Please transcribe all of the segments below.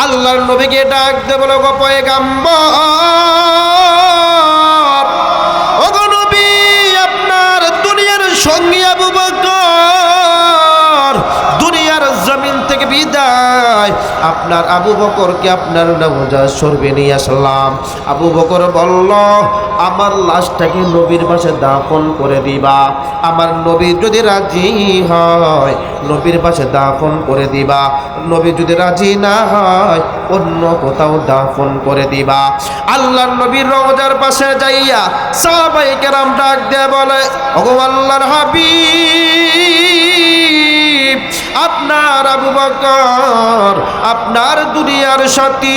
আল্লাহর নবীকে ডাক দে বলে, গো পয়গাম্বর, ওগো নবী, আপনার দুনিয়ার সঙ্গী আবু বকর দুনিয়ার জমিন থেকে বিদায়, আপনার আবু বকরকে আপনার রওজা শরীফে নিয়ে আসলাম। আবু বকর বলল, আমার লাশটাকে নবীর পাশে দাফন করে দিবা। আমার নবী যদি রাজি হয় নবীর পাশে দাফন করে দিবা, নবী যদি রাজি না হয় অন্য কোথাও দাফন করে দিবা। আল্লাহর নবীর রওজার পাশে যাইয়া সাহাবায়ে কেরাম ডাক দিয়ে বলে, ওগো আল্লাহর হাবিব, আপনার আবু বকর আপনার দুনিয়ার সাথী,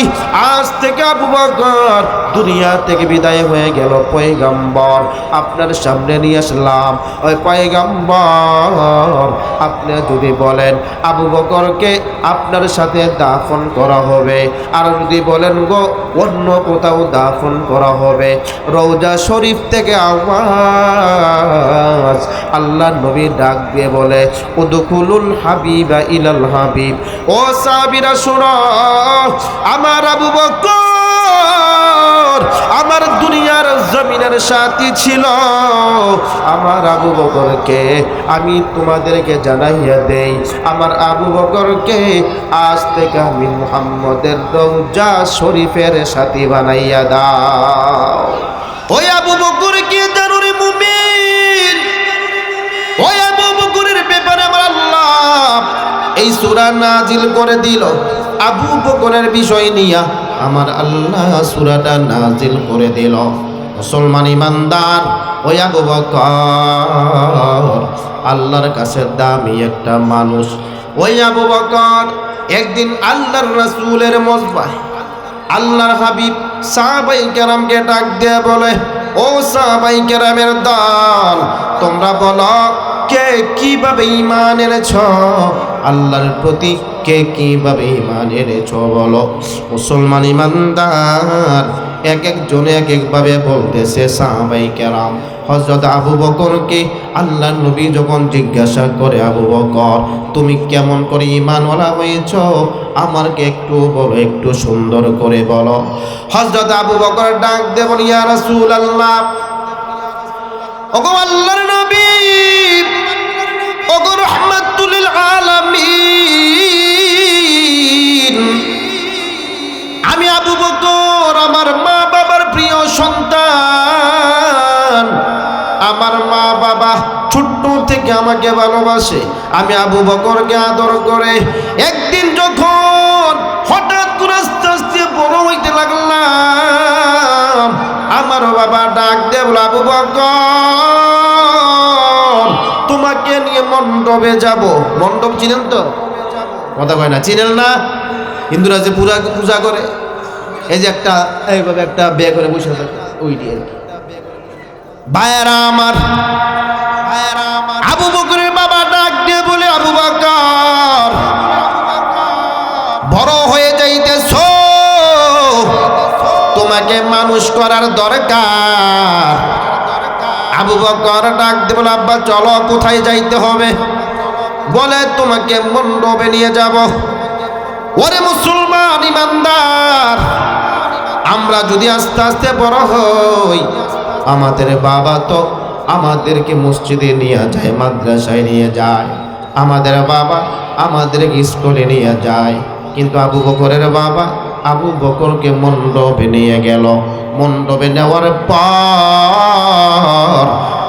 আজ থেকে আবু বকর দুনিয়া থেকে বিদায় হয়ে গেল। পয়গাম্বর, আপনার সামনে নিয়ে আসলাম। ওই পয়গাম্বর, আপনি যদি বলেন আবু বকরকে আপনার সাথে দাফন করা হবে, আর যদি বলেন গো অন্য কোথাও দাফন করা হবে, রওজা শরীফ থেকে আওয়াজ আল্লাহ নবী ডাক দিয়ে বলে, উদখুলুল হাবিবা ইলাল হাবিব। ও সাহাবীরা শুনো, আমার আবু বকর আমার দুনিয়ার জমিনের সাথী ছিল। আমার আবু বকরকে আমি তোমাদেরকে জানাইয়া দেই, আমার আবু বকরকে আজ থেকে আমি মুহাম্মদের রওজা শরীফের সাথী বানাইয়া দাও। ওই আবু বকর কি জানুরে মুমিন, ওই আবু বকরের ব্যাপারে আমার আল্লাহ এই সূরা নাজিল করে দিল। আবু বকরের বিষয় নিয়া আমার আল্লাহ সূরাটা নাজিল করে দিল। মুসলমান ইমানদার, ওই আবু বকর আল্লাহর কাছে দামি একটা মানুষ। ওই আবু বকর একদিন আল্লাহর রাসূলের মজবায় আল্লাহর হাবিব সাহাবায়ে কেরামকে ডাক দিয়ে বলে, ও সাহাবায়ে কেরামের দল, তোমরা বলো কে কিভাবে ঈমান এনেছ আল্লাহর প্রতি, কে কিভাবে ঈমান এনেছ বলো। মুসলমান ইমানদার এক একজনে এক একভাবে বলতেছে। সাহাবায়ে কেরাম হযরত আবু বকরকে আল্লাহর নবী যখন জিজ্ঞাসা করে, আবু বকর তুমি কেমন করে ঈমানওয়ালা হয়েছ, আমাকে একটু বলো, একটু সুন্দর করে বলো। হযরত আবু বকর ডাক দিয়ে বলে, ইয়া রাসূলুল্লাহ, ওগো আল্লাহর নবী, ওগো রাহমাতুল লিল আলামিন, আমি আবু বকর আমার মা বাবার প্রিয় সন্তান। আমার মা বাবা ছোট্ট থেকে আমাকে ভালোবাসে, আমি আবু বকরকে আদর করে। একদিন যখন হঠাৎ করে আস্তে আস্তে বড় হইতে লাগলাম, আমার বাবা ডাক দিয়ে বলে, আবু বকর তোমাকে নিয়ে মণ্ডপে যাব। মণ্ডপ চিনেন তো? কথা কয় না, চিনেন না? হিন্দুরা যে পূজা করে, এই যে একটা এইভাবে একটা বে করে বসে থাকে, ওইটি আর কি। ভাইয়েরা আমার, আবু বকরের বাবা ডাক দিয়ে বলে, আবু বকর বড় হয়ে যাইতেছ, তোমাকে মানুষ করার দরকার। আবু বকর ডাক দিয়ে বলে, আব্বা চলো, কোথায় যাইতে হবে? বলে, তোমাকে মণ্ডপে নিয়ে যাব। ওরে মুসলমান ইমানদার, আমরা যদি আস্তে আস্তে বড় হই, আমাদের বাবা তো আমাদেরকে মসজিদে নিয়ে যায়, মাদ্রাসায় নিয়ে যায়, আমাদের বাবা আমাদেরকে স্কুলে নিয়ে যায়। কিন্তু আবু বকরের বাবা আবু বকরকে মণ্ডপে নিয়ে গেল। মণ্ডপে নেওয়ার পর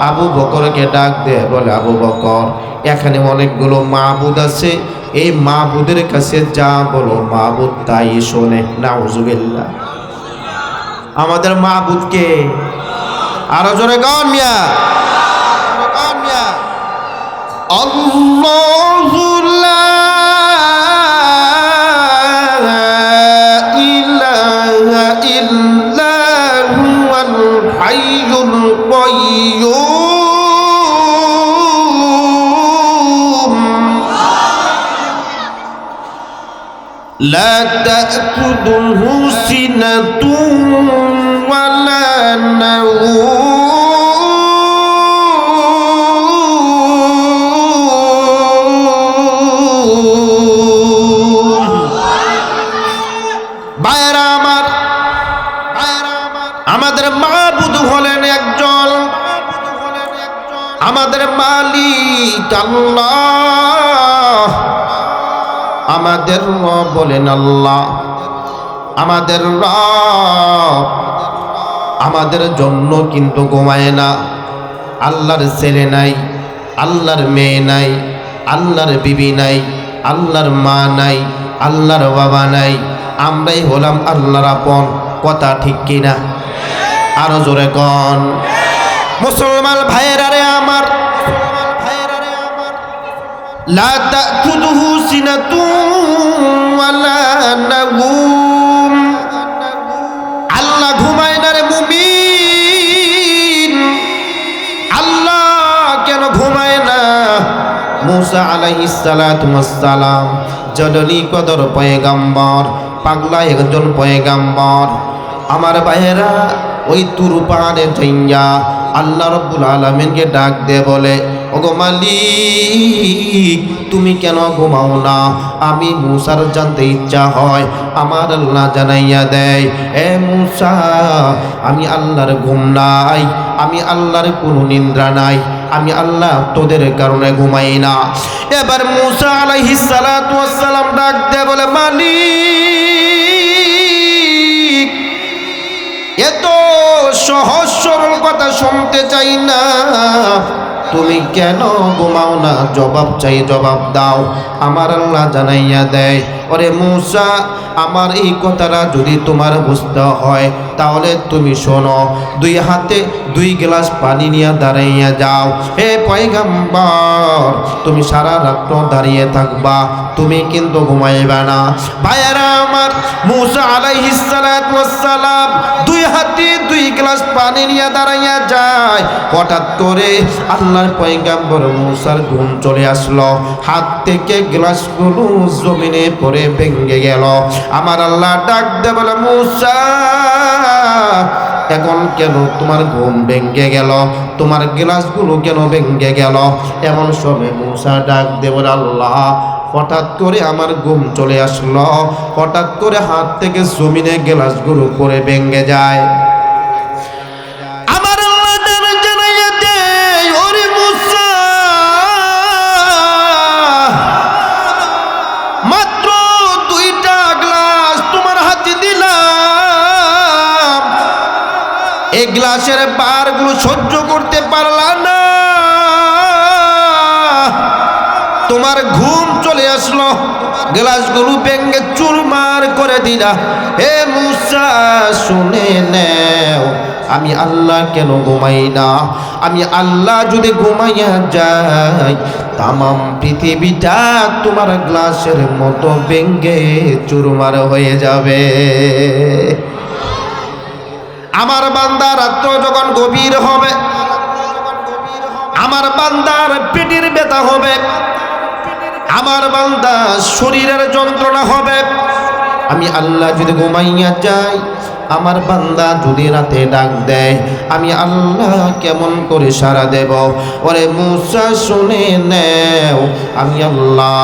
আবু বকরকে ডাক দিয়ে বলে, আবু বকর এখানে অনেকগুলো মাবুদ আছে, এই মাবুদের কাছে যা বলো মাবুদ তাই শোনে। নাউজুবিল্লাহ। আমাদের মাবুদকে আরো জোরে গান মিয়া, আল্লাহু লা ইলাহা ইল্লা হুয়াল হাইয়ুল কাইয়্যুম লা তা'খুযুহু সিনাতুন ওয়ালা নাওম ভাইয়েরা আমার, আমাদের মাবুদ হলেন একজন, আমাদের মালিক আল্লাহ, আমাদের রব বলেন আল্লাহ, আমাদের রব আমাদের জন্য কিন্তু ঘুমায় না। আল্লাহর ছেলে নাই, আল্লাহর মেয়ে নাই, আল্লাহর বিবি নাই, আল্লাহর মা নাই, আল্লাহর বাবা নাই, আমরাই হলাম আল্লাহর আপন। কথা ঠিক কিনা? আরো জোরে কন। মুসলমান ভাইয়েরা রে আমার, লা তাখুযুহু সিনাতুন ওয়ালা নাগুম, আল্লাহ ঘুমায় না রে মুমিন। আল্লাহ কেন ঘুমায় না? মুসা আলাইহিস সালাতু ওয়াস সালাম জননী কদর পয়গম্বর, পাগলা একজন পয়গম্বর। আমার ভাইয়েরা ওই তুর পাহাড়ে যাইয়া আল্লাহ রাব্বুল আলামিনকে ডাক দে বলে, ওগো মালিক তুমি কেন ঘুমাও না? আমি মুসার জানতে ইচ্ছা হয়। আমার আল্লাহ জানাইয়া দেয়, এ মুসা আমি আল্লাহর ঘুম নাই, আমি আল্লাহর কোনো নিদ্রা নাই, আমি আল্লাহ তোদের কারণে ঘুমাই না। এবার মুসা আলাইহিস সালাতু ওয়াস সালাম ডাক দে বলে, মালিক এত সহজ সরল কথা শুনতে চাই না, তুমি কেন ঘুমাও না? জবাব চাই, জবাব দাও। আমার আল্লাহ জানাইয়া দেয়, ওরে মুসা আমার এই কথাটা যদি তোমার বুঝতে হয় তাহলে তুমি শোনো, দুই হাতে 2 গ্লাস পানি নিয়ে দাঁড়াইয়া যাও। হে পয়গম্বর তুমি সারা রাত দাঁড়িয়ে থাকবা, তুমি কিন্তু ঘুমাইবা না। ভাইয়েরা আমার, মুসা আলাইহিস সালাতু ওয়াস সালাম 2 হাতে 2 গ্লাস পানি নিয়ে দাঁড়াইয়া যায়। হঠাৎ করে আল্লাহর পয়গম্বর মুসার ঘুম চলে আসলো, হাত থেকে গ্লাসগুলো জমিনে পড়ে ভেঙে গেল। আমার আল্লাহ ডাক দে বলে, মুসা এখন কেন তোমার ঘুম ভেঙে গেল? তোমার গ্লাসগুলো কেন ভেঙে গেল? এমন সময় মুসা ডাক দে বলে, আল্লাহ হঠাৎ করে আমার ঘুম চলে আসলো, হঠাৎ করে হাত থেকে জমিনে গ্লাসগুলো পড়ে ভেঙে যায়। আমার আল্লাহ জানাইয়া দেয়, ওরে মুসা মাত্র 2টা গ্লাস তোমার হাতে দিলাম, এই গ্লাসের বারগুলো সহ্য করতে পারলা না, তোমার ঘুম চলে আসলো, গ্লাসগুলো ভেঙে চুরমার করে দিলা। হে মুসা শুনে নেও, আমি আল্লাহ কেন ঘুমাই না? আমি আল্লাহ যদি ঘুমাইয়া যাই তামাম পৃথিবীটা তোমার গ্লাসের মতো ভেঙে চুরমার হয়ে যাবে। আমার বান্দা রাত্র যখন গভীর হবে, আমার বান্দার পেটের ব্যথা হবে, আমার বান্দা শরীরের যন্ত্রণা হবে, আমি আল্লাহ যদি ঘুমাইয়া যাই, আমার বান্দা যদি রাতে ডাক দেয়, আমি আল্লাহ কেমন করে সাড়া দেব? ওরে মুসা শুনে নেও, আমি আল্লাহ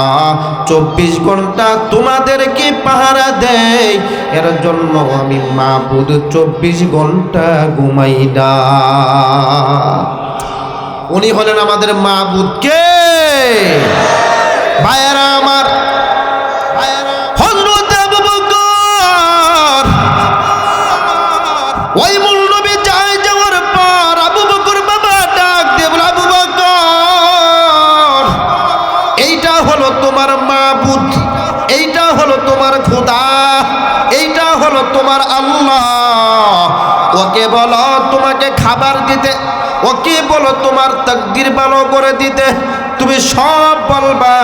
24 ঘন্টা তোমাদেরকে পাহারা দেই, এর জন্য আমি মাবুদ 24 ঘন্টা ঘুমাই না। উনি হলেন আমাদের মাবুদ। কে? ভাইয়েরা আমার, হযরত আবু বকর, ওই মূল নবী যাওয়ার পর আবু বকর বাবা ডাক দিয়ে বলে, আবু বকর এইটা হলো তোমার মাবুদ, এইটা হলো তোমার খোদা, এইটা হলো তোমার আল্লাহ, ওকে বলো তোমাকে খাবার দিতে, ওকে বলো তোমার তাকদীর ভালো করে দিতে, তুমি সব বলবা।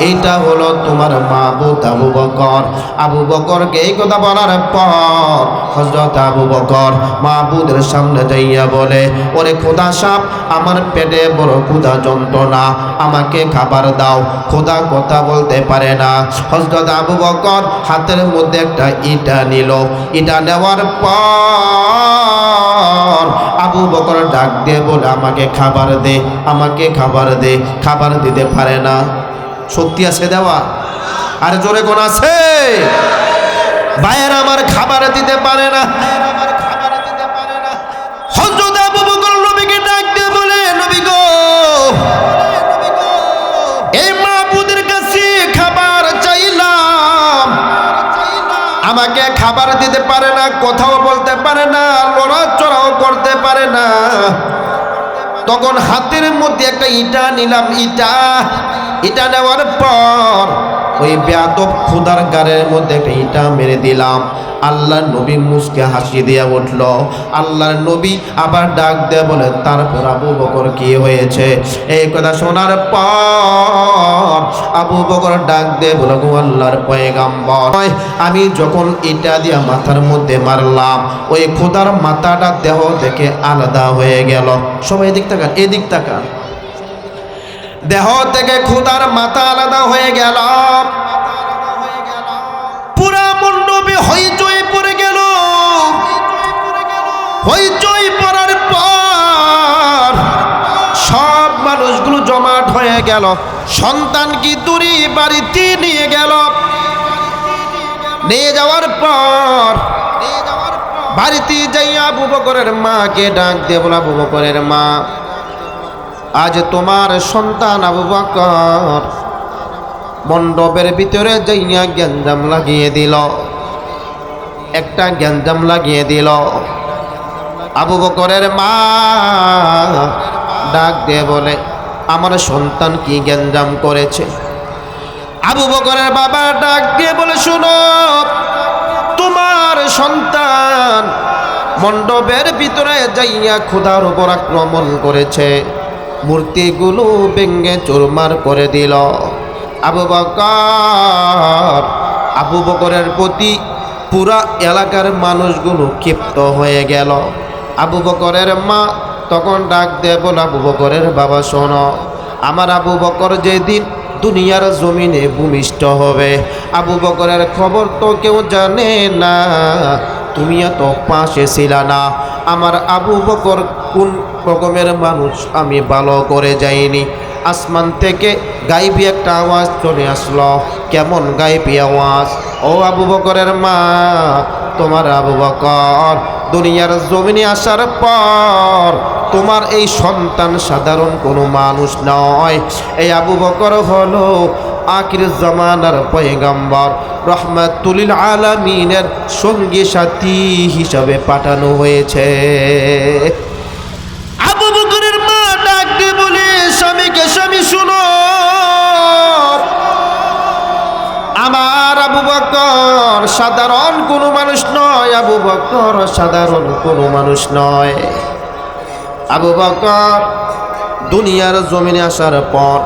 এইটা হলো তোমার মাবুদ আবু বকর। আবু বকরকে এই কথা বলার পর হযরত আবু বকর মাবুদের সামনে যাইয়া বলে, ওরে খোদা সাহেব আমার পেটে বড় ক্ষুধা যন্ত্রণা, আমাকে খাবার দাও। খোদা কথা বলতে পারে না। হযরত আবু বকর হাতের মধ্যে একটা ইটা নিল, ইটা নেওয়ার পর আবু বকর ডাক দিয়ে বলে, আমাকে খাবার দে, আমাকে খাবার দে। খাবার দিতে পারে না। শক্তি আছে দেওয়া? আর জোরে কোন আছে? ভাইয়েরা আমার, দিতে পারে না। হযরত আবু বকর নবীকে ডাক দিয়ে বলে, নবী গো, এই মাবুদের কাছে খাবার চাইলাম, আমাকে খাবার দিতে পারে না, কথাও বলতে পারে না, লড়াচড়াও করতে পারে না। তখন হাতের মধ্যে একটা ইটা নিলাম, ইটা নেওয়ার পর ওই বেয়াদব খুদার গাড়ের মধ্যে একটা ইটা মেরে দিলাম। আল্লাহর নবী মুসকে হাসি দিয়া উঠল। আল্লাহর নবী আবার ডাক দিয়ে বলে, তারপর আবু বকর কি হয়েছে? এই কথা শোনার পর আবু বকর ডাক দিয়ে বলে, গো আল্লাহর পয়গাম্বর, আমি যখন ইটা দিয়া মাথার মধ্যে মারলাম, ওই খুদার মাথাটা দেহ থেকে আলাদা হয়ে গেল। সবাই এদিক তাকান, এদিক তাকান। দেহ থেকে খুদার মাথা আলাদা হয়ে গেল। পুরা মণ্ডপে হইচই পড়ে গেল। হইচই পড়ার পর সব মানুষগুলো জমাট হয়ে গেল। সন্তান কি দূরে বাড়িতে নিয়ে গেল। নিয়ে যাওয়ার পর বাড়িতে যাই আবু বকরের মাকে ডাক দিয়ে বলে, আবু বকরের মা, আজ তোমার সন্তান আবু বকর মণ্ডপের ভিতরে যাইয়া গ্যাঞ্জাম লাগিয়ে দিল, একটা গ্যাঞ্জাম লাগিয়ে দিল। আবু বকরের মা ডাক দিয়ে বলে, আমার সন্তান কি গ্যাঞ্জাম করেছে? আবু বকরের বাবা ডাক দিয়ে বলে, শুনো, তোমার সন্তান মণ্ডপের ভিতরে যাইয়া খোদার উপর আক্রমণ করেছে, মূর্তিগুলো ভেঙে চুরমার করে দিল। আবু বকরের প্রতি পুরা এলাকার মানুষগুলো ক্ষিপ্ত হয়ে গেল। আবু বকরের মা তখন ডাক দিয়ে বলে, আবু বকরের বাবা শোনো, আমার আবু বকর যেদিন দুনিয়ার জমিনে ভূমিষ্ঠ হবে, আবু বকরের খবর তো কেউ জানে না, তুমি তো পাশে ছিল না। আমার আবু বকর কোন রকমের মানুষ আমি ভালো করে যাইনি। আসমান থেকে গাইবি একটা আওয়াজ চলে আসলো। কেমন গাইবি আওয়াজ? ও আবু বকরের মা, তোমার আবু বকর দুনিয়ার জমিনে আসার পর তোমার এই সন্তান সাধারণ কোনো মানুষ নয়। এই আবু বকর হলো আখির জামানার পয়গম্বর, রহমাতুল আলামিনের সঙ্গী সাথী হিসাবে পাঠানো হয়েছে। আবু বকরের মা ডাক দিয়ে বলে, স্বামীকে, স্বামী শুনো, আমার আবু বকর সাধারণ কোনো মানুষ নয়। আবু বকর সাধারণ কোনো মানুষ নয়। আবু বকর দুনিয়ার জমিনে আসার পর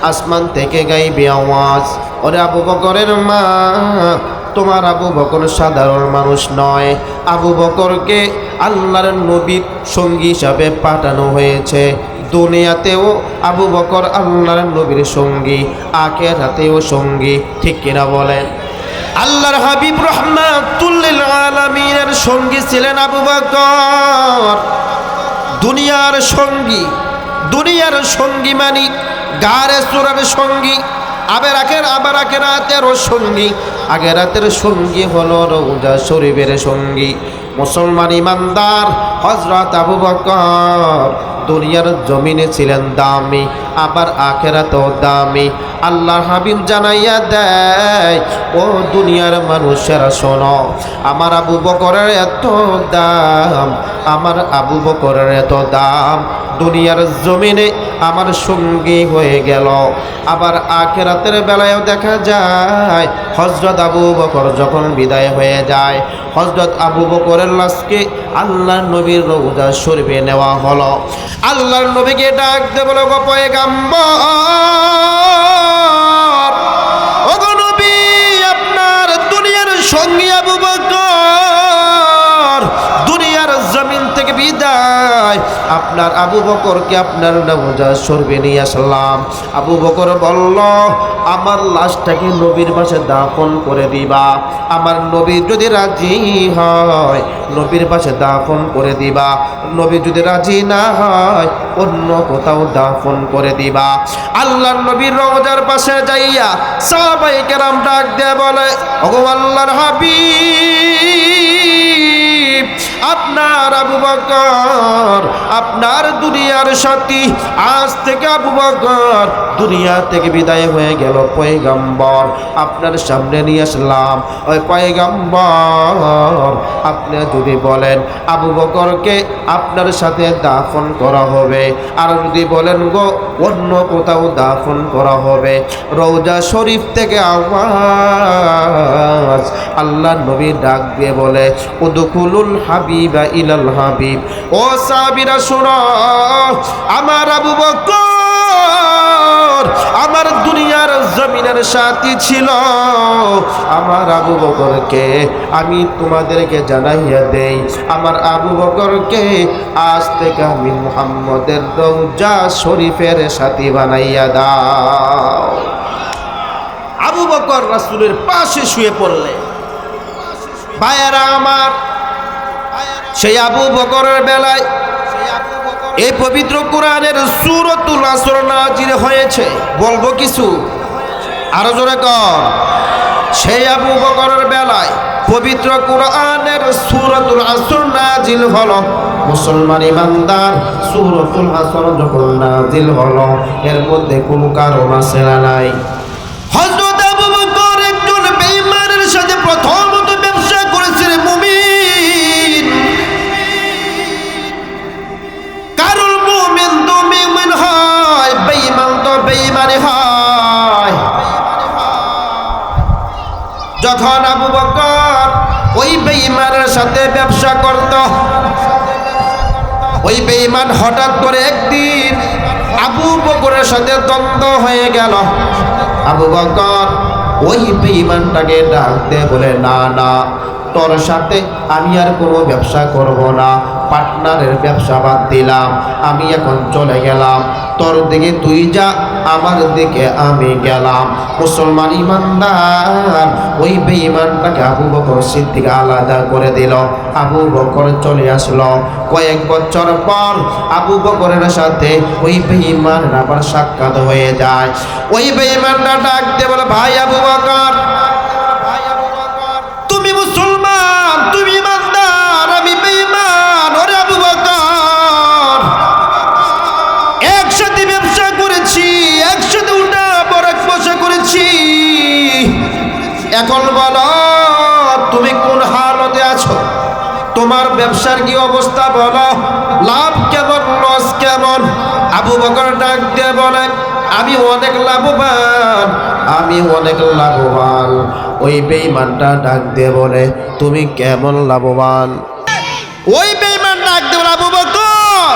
আসমান থেকে গাইবে আওয়াজ, ওরে আবু বকরের মা, তোমার আবু বকর সাধারণ মানুষ নয়। আবু বকরকে আল্লাহর নবীর সঙ্গী হিসাবে পাঠানো হয়েছে। দুনিয়াতেও আবু বকর আল্লাহর নবীর সঙ্গী, আখিরাতেও সঙ্গী। ঠিক কিনা বলেন? আল্লাহর হাবিব রাহমাতুল আলামিনের সঙ্গী ছিলেন আবু বকর। দুনিয়ার সঙ্গী, দুনিয়ার সঙ্গী মানে গারে চূড়ার সঙ্গী, আবার আখেরাতেরও সঙ্গী। আখেরাতের সঙ্গী হলো রওজা শরীফের সঙ্গী। মুসলমান ইমানদার হযরত আবু বকর দুনিয়ার জমিনে ছিলেন দামি, আবার আখেরাতেও দামি। আল্লাহর হাবিব জানাইয়া দেয়, ও দুনিয়ার মানুষেরা শোনো, আমার আবু বকরের এত দাম, আমার আবু বকরের এত দাম, দুনিয়ার জমিনে আমার সঙ্গী হয়ে গেল। আবার আখিরাতের বেলায়ও দেখা যায় হযরত আবু বকর যখন বিদায় হয়ে যায়, হযরত আবু বকরের লাশকে আল্লাহর নবীর রওজা শরীফে নেওয়া হলো। আল্লাহর নবীকে ডাক দিয়ে বলে, গো পয়গম্বর, ও গো নবী, আপনার দুনিয়ার সঙ্গী আবু বকর দুনিয়ার জমিন থেকে বিদায়, আপনার আবু বকরকে আপনার রওজা শরীফে নিয়ে আসলাম। আবু বকর বলল, আমার লাশটাকে নবীর পাশে দাফন করে দিবা। আমার নবী যদি রাজি হয়, নবীর পাশে দাফন করে দিবা। নবী যদি রাজি না হয়, অন্য কোথাও দাফন করে দিবা। আল্লাহর নবীর রওজার পাশে যাইয়া সাহাবায়ে কেরাম ডাক দিয়ে বলে, ওগো আল্লাহর হাবিব, আবু বকর আপনার দুনিয়ার সাথী। আজ থেকে আবু বকর দুনিয়া থেকে বিদায় হয়ে গেল। পয়গম্বর আপনার সামনে নিয়ে আসলাম। ওই পয়গম্বর আপনি যদি বলেন আবু বকরকে আপনার সাথে দাফন করা হবে, আর যদি বলেন গো অন্য কোথাও দাফন করা হবে, রওজা শরীফ থেকে আওয়াজ আল্লাহ নবী ডাক দিয়ে বলে উদখুলুল হাবিবা ইলাল হাবিব। ও সাহাবীরা শোনো, আমার আবু বকর আমার দুনিয়ার জমিনের সাথী ছিল। আমার আবু বকরকে আমি তোমাদেরকে জানাইয়া দেই, আমার আবু বকরকে আজ থেকে আমি মুহাম্মদের রওজা শরীফের সাথী বানাইয়া দাও। আবু বকর রাসূলের পাশে শুয়ে পড়লেন। ভাইয়েরা আমার, সেই আবু বকরের বেলায় এই পবিত্র কোরআনের সূরাতুল আসর নাজিল হয়েছে। বলবো কিছু, আরো জোরে কর। সেই আবু বকরের বেলায় পবিত্র কোরআনের সূরাতুল আসর নাজিল হলো। মুসলমান ইমানদার, সূরাতুল আসর যখন নাজিল হলো এর মধ্যে কোনো কারণ আছে না নাই? হযরত আবু বকর একজন বেঈমানের সাথে প্রথমত ব্যবসা করেছিল। মুমিন কারণ মুমিন তো মুমিন হয়, বেঈমান তো বেঈমানই হয়। যখন আবু বকর ওই বেঈমানের সাথে ব্যবসা করত, ওই বেঈমান হঠাৎ করে একদিন আবু বকরের সাথে দ্বন্দ্ব হয়ে গেল। আবু বকর ওই বেঈমানটাকে ডাক দিয়ে বলে না না, তোর সাথে আমি আর কোনো ব্যবসা করব না, পার্টনারের ব্যবসা বাদ দিলাম, আমি এখন চলে গেলাম, তোর দিকে তুই যা, আমার দিকে আমি গেলাম। মুসলমান ইমানদার ওই বেঈমানটাকে আবু বকর সিদ্দিক আলাদা করে দিল। আবু বকর চলে আসলো। কয়েক বছর পর আবু বকরের সাথে ওই বেঈমানের আবার সাক্ষাৎ হয়ে যায়। ওই বেঈমানটা ডাক দিয়ে বলে ভাই আবু বকর, তুমি মুসলমান, তুমি ইমানদার, আমি বেঈমান। ওরে আবু বকর, একসাথে ব্যবসা করেছি, একসাথে উঠা বরাক বসা করেছি, এখন বলো তুমি কোন হালতে আছো, তোমার ব্যবসার কি অবস্থা, বলো লাভ কেমন, লস কেমন? আবু বকর ডাক দিয়ে বলে আমি অনেক লাভবান, আমি অনেক লাভবান। ওই বেঈমানটা ডাক দিয়ে বলে তুমি কেমন লাভবান? ওই বেঈমান ডাক দিয়ে বলে আবু বকর,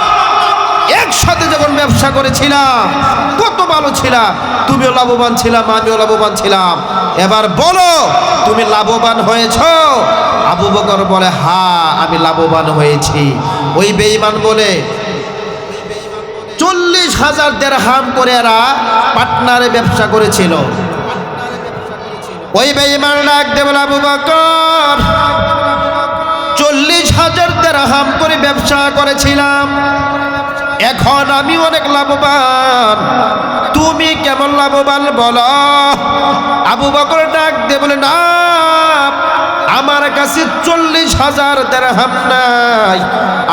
একসাথে যখন ব্যবসা করেছিলাম কত ভালো ছিলাম, তুমিও লাভবান ছিলাম, আমিও লাভবান ছিলাম, এবার বলো তুমি লাভবান হয়েছো? আবু বকর বলে হ্যাঁ আমি লাভবান হয়েছি। ওই বেঈমান বলে 40,000 দিরহাম করে এরা পার্টনারে ব্যবসা করেছিল। ওই বেঈমান ডাক দিয়ে বলে আবু বকর 40,000 দিরহাম করে ব্যবসা করেছিলাম, এখন আমি অনেক লাভবান, তুমি কেমন লাভবান বলো? আবু বকর ডাক দিয়ে বলে না, আমার কাছে 40,000 দিরহাম নাই,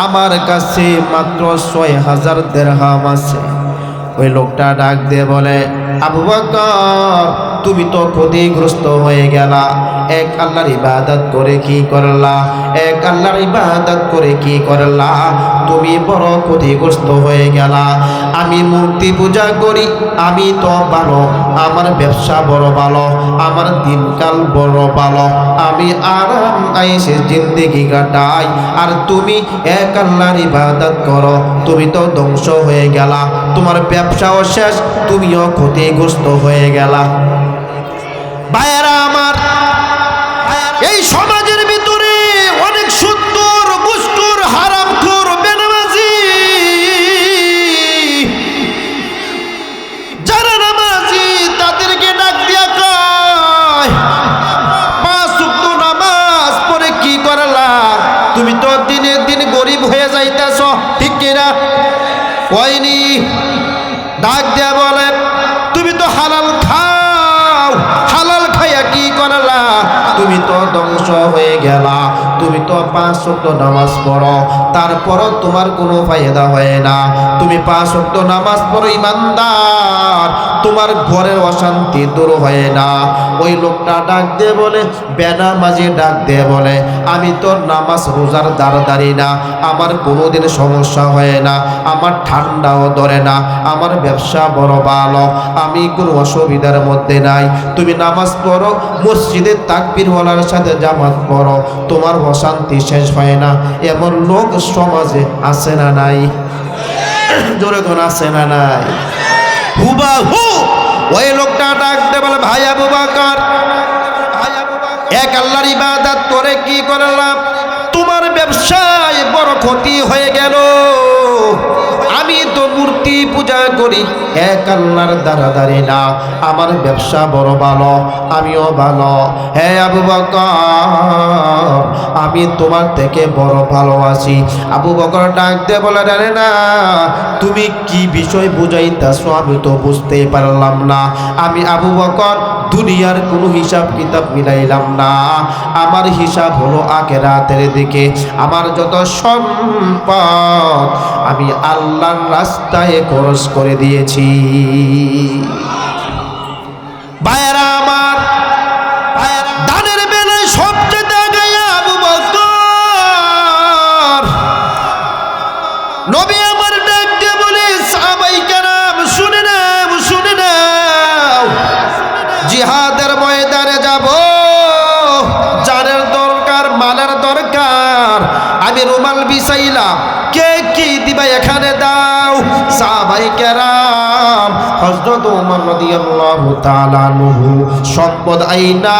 আমার কাছে মাত্র 6,000 দিরহাম আছে। ওই লোকটা ডাক দিয়ে বলে আবু বকর তুমি তো ক্ষতিগ্রস্ত হয়ে গেলা, এক আল্লাহর ইবাদত করে কি করলা, এক আল্লাহর ইবাদত করে কি করলা, তুমি বড় ক্ষতিগ্রস্ত হয়ে গেলা। আমি মূর্তি পূজা করি, আমি তো ভালো, আমার ব্যবসা বড় ভালো, আমার দিনকাল বড় ভালো, আমি আরাম আয়েশে জিন্দেগি কাটাই, আর তুমি এক আল্লাহর ইবাদত করো, তুমি তো ধ্বংস হয়ে গেলা, তোমার ব্যবসাও শেষ, তুমিও ক্ষতিগ্রস্ত হয়ে গেলা। ভাইয়েরা আমার, এই সমাজের ভিতরে অনেক সুন্দর গুস্তুর হারামখোর বেনামাজি, যারা নামাজি তাদেরকে ডাক দিয়া কয় 5 ওয়াক্ত নামাজ পড়ে কি করলা, তুমি তো দিনের দিন গরিব হয়ে যাইতেছ, ঠিক কিনা? কয়নি? ডাক দিয়া বলে তুমি তো হালাল খাও, হালাল খাইয়া কি করলা? ধ্বংস হয়ে গেলা। তুমি তো 5 ওয়াক্ত নামাজ পড়ো, তারপরও তোমার কোনো ফায়দা হয় না। তুমি 5 ওয়াক্ত নামাজ পড়ো ইমানদার, তোমার ঘরের অশান্তি দূর হয় না। ওই লোকটা ডাক দিয়ে বলে, বেনামাজি ডাক দিয়ে বলে, আমি তো নামাজ রোজার দাঁড়াদারি না, আমার কোনোদিন সমস্যা হয় না, আমার ঠান্ডাও ধরে না, আমার ব্যবসা বড় ভালো, আমি কোনো অসুবিধার মধ্যে নাই। তুমি নামাজ পড়ো, মসজিদে তাকবীরওয়ালার সাথে জামাত পড়ো, তোমার অশান্তি শেষ হয় না। এমন লোক সমাজে আছে না নাই? জোরে কোন আছে না নাই? হুবাহু ওই লোকটা ডাকতে বলে, ভাই আবু বকর, এক আল্লাহর ইবাদত করে কি করলাম? তোমার ব্যবসায় বড় ক্ষতি হয়ে গেল। আমি তো মূর্তি পূজা করি, এক আল্লাহর দাঁড়াদারি না, আমার ব্যবসা বড় ভালো, আমিও ভালো। হে আবু বকর, আমি তোমার থেকে বড় ভালোবাসি। আবু বকর ডাকতে বলে, জানে না তুমি কি বিষয় বুঝাইতেছো, আমি তো বুঝতেই পারলাম না। আমি আবু বকর দুনিয়ার কোনো হিসাব কিতাব মিলাইলাম না, আমার হিসাব হলো আখিরাতের দিকে। আমার যত সম্পদ আমি আল্লাহর রাস্তায় খরচ করে দিয়েছি। ভাইয়েরা আমার, দানের বেলায় সবচেয়ে আগে আবু বকর। নবী আমার ডাক দিয়ে বলে, সাহাবায়ে কেরাম শুনে নাও, শুনে নাও, জিহাদের ময়দানে যাব, জানের দরকার, মালের দরকার, আমি রুমাল বিছাইলাম, কে কি দিবা এখানে দাও। সাহাবায়ে কেরাম হযরত ওমর রাদিয়াল্লাহু তাআলা আনহু সম্পদ আইনা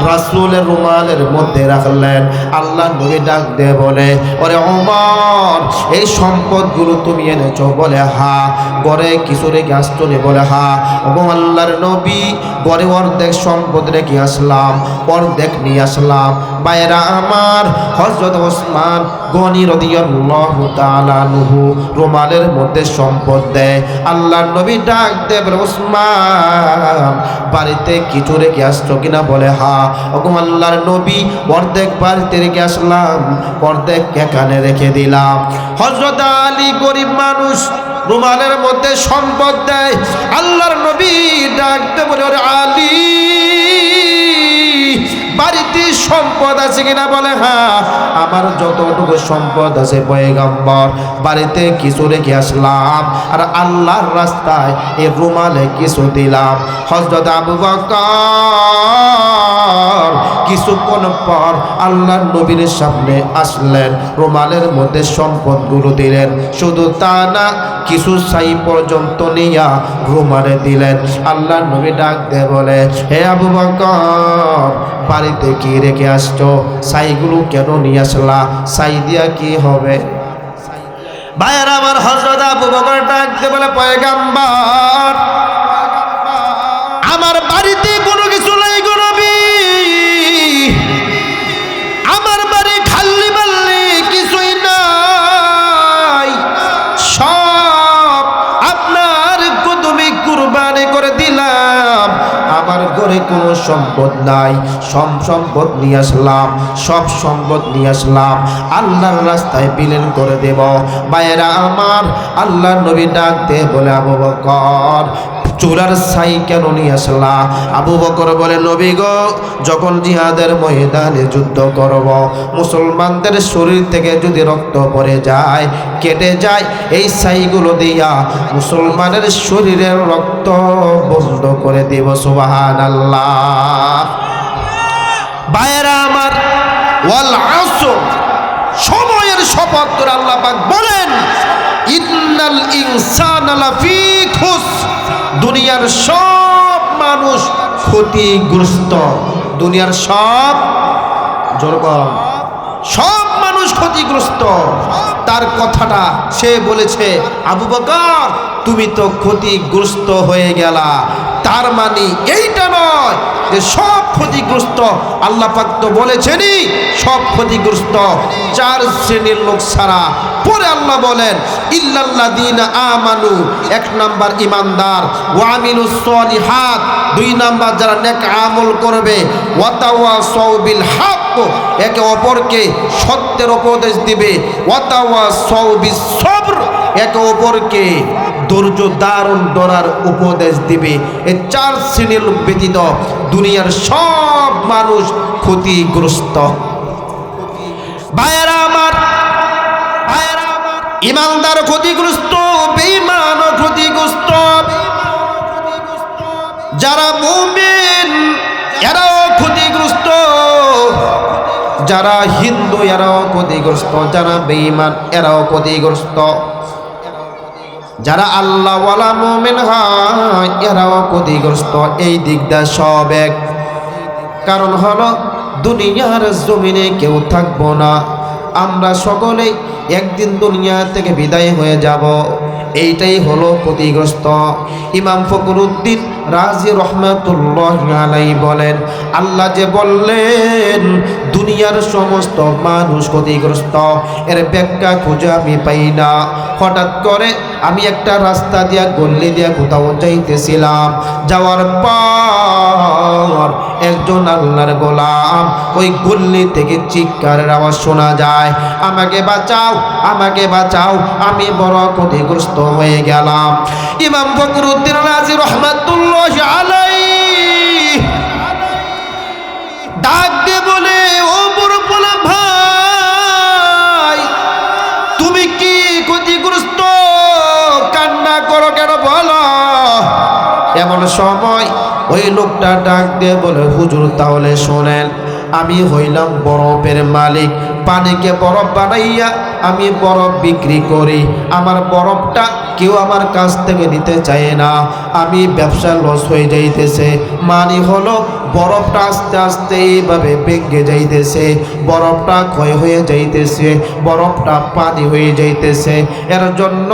রাসূলের রুমালের মধ্যে রাখলেন। আল্লাহ নবী ডাক দিয়ে বলে, ওরে ওমর, এই সম্পদগুলো তুমি এনেছো? বলে হ্যাঁ। ঘরে কিছু রেখে আসছো? বলে হ্যাঁ। ওগো আল্লাহর নবী, ঘরে অর্ধেক সম্পদ রেখে আসলাম, অর্ধেক নিয়ে আসলাম। ভাইয়েরা আমার, হযরত ওসমান গনি রাদিয়াল্লাহু তাআলা আনহু রুমালের মধ্যে সম্পদ দেয়। আল্লাহর নবী ডাক দেয়, বলে ওসমান, বাড়িতে কিছু রেখে আসছো কিনা? বলে হ্যাঁ। ওগো আল্লাহর নবী, অর্ধেক বাড়িতে রেখে আসলাম, অর্ধেক এখানে রেখে দিলাম। হযরত আলী গরিব মানুষ, রুমালের মধ্যে সম্পদ দেয়। আল্লাহর নবী ডাক দেয়, বলে ওরে আলী, বাড়িতে সম্পদ আছে কিনা? বলে হ্যাঁ, আমার যতটুকু সম্পদ আছে পয়গম্বর, বাড়িতে কিছু রেখে আসলাম, আর আল্লাহর রাস্তায় এই রুমালে কিছু দিলাম। হযরত আবু বকর কিছুক্ষণ পর আল্লাহর নবীর সামনে আসলেন, রুমালের মধ্যে সম্পদগুলো দিলেন। শুধু তা না, কিছু ছাই পর্যন্ত নিয়া রুমালে দিলেন। আল্লাহর নবী ডাক দিয়ে বলে, হে আবু বকর, বাড়িতে কি রেখে আসছো? ছাইগুলো কেন নিয়ে আসলা? ছাই দিয়া কি হবে? ভাইয়েরা আমার, হযরত আবু বকর ডাক দিয়ে বলে, পয়গম্বর, আমার বাড়িতে কোনো কিছু নাই গো নবী, আমার বাড়ি খালি বাল্লি, কিছুই নাই, সব আপনার কদমে কুরবানি করে দিলাম, আমার ঘরে কোনো সম্পদ নাই, সব সম্পদ নিয়ে আসলাম, সব সম্পদ নিয়ে আসলাম, আল্লাহর রাস্তায় বিলীন করে দেব। ভাইয়েরা আমার, আল্লাহর নবী ডাক দিয়ে বলে, আবু বকর, চূড়ার ছাই কেন নিয়ে আসলা? আবু বকর বলে, নবী গো, যখন জিহাদের ময়দানে যুদ্ধ করব, মুসলমানদের শরীর থেকে যদি রক্ত পড়ে যায়, কেটে যায়, এই ছাইগুলো দিয়া মুসলমানের শরীরের রক্ত বন্ধ করে দেব। সুবহানাল্লাহ। ভাইয়েরা আমার, ওয়াল আসর, সময়ের শপথ করে আল্লাহ পাক বলেন, ইন্নাল ইনসানা লাফি খুসর, দুনিয়ার সব মানুষ ক্ষতিগ্রস্ত। দুনিয়ার সব, জোরকম, সব মানুষ ক্ষতিগ্রস্ত। তার কথাটা সে বলেছে, আবু বকর, তুমি তো ক্ষতিগ্রস্ত হয়ে গেলা। তার মানে এইটা নয় যে সব ক্ষতিগ্রস্ত। আল্লাহ পাক তো বলেছেনই সব ক্ষতিগ্রস্ত, 4 শ্রেণীর লোক ছাড়া। পরে আল্লাহ বলেন, ইল্লাল্লাযীনা আমানু, 1 নাম্বার ইমানদার, ওয়া আমিলুস সলিহাত, 2 নাম্বার যারা নেক আমল করবে, ওয়া তাওয়াসাউ বিল হক, একে অপরকে সত্যের উপদেশ দিবে, ওয়াতাওয়াসাউ বিসসবর, একে অপরকে ধৈর্য ধারণ করার উপদেশ দিবে। এই 4 শ্রেণীর লোক ব্যতীত দুনিয়ার সব মানুষ ক্ষতিগ্রস্ত। ভাইয়েরা আমার, ইমানদার ক্ষতিগ্রস্ত, বেঈমান ক্ষতিগ্রস্ত। যারা মুমিন এরাও ক্ষতিগ্রস্ত, যারা হিন্দু এরাও ক্ষতিগ্রস্ত, যারা বেঈমান এরাও ক্ষতিগ্রস্ত, যারা আল্লাহওয়ালা মুমিন হয় এরাও ক্ষতিগ্রস্ত। এই দিকটা সব এক। কারণ হলো দুনিয়ার জমিনে কেউ থাকবো না, আমরা সকলেই একদিন দুনিয়া থেকে বিদায় হয়ে যাব। এইটাই হলো ক্ষতিগ্রস্ত। ইমাম ফখরুদ্দীন রাজি রহমাতুল্লাহ আলাইহি বলেন, আল্লাহ যে বললেন দুনিয়ার সমস্ত মানুষ ক্ষতিগ্রস্ত, এর ব্যাখ্যা খুঁজে আমি পাই না। হঠাৎ করে আমি একটা রাস্তা দিয়া গল্লি দিয়া কোথাও যাইতেছিলাম, যাওয়ার পর একজন আল্লাহর গোলাম ওই গল্লি থেকে চিৎকারের আওয়াজ শোনা যায়, আমাকে বাঁচাও, আমাকে বাঁচাও, আমি বড় ক্ষতিগ্রস্ত হয়ে গেলাম। ইমাম ফখরুদ্দীন রাজি রহমাতুল্লাহ আলাইহি ডাক দিয়ে বলে, ও বড় পোলা ভাই, তুমি কি ক্ষতিগ্রস্ত? কান্না করো কেন বলো? এমন সময় ওই লোকটা ডাক দিয়ে বলে, হুজুর তাহলে শোনেন, আমি হইলাম বরফের মালিক, পানিকে বরফ বানাইয়া আমি বরফ বিক্রি করি। আমার বরফটা কেউ আমার কাছ থেকে নিতে চায় না, আমি ব্যবসা লস হয়ে যাইতেছে। মানে হলো বরফটা আস্তে আস্তে এইভাবে ভেঙে যাইতেছে, বরফটা ক্ষয় হয়ে যাইতেছে, বরফটা পানি হয়ে যাইতেছে, এর জন্য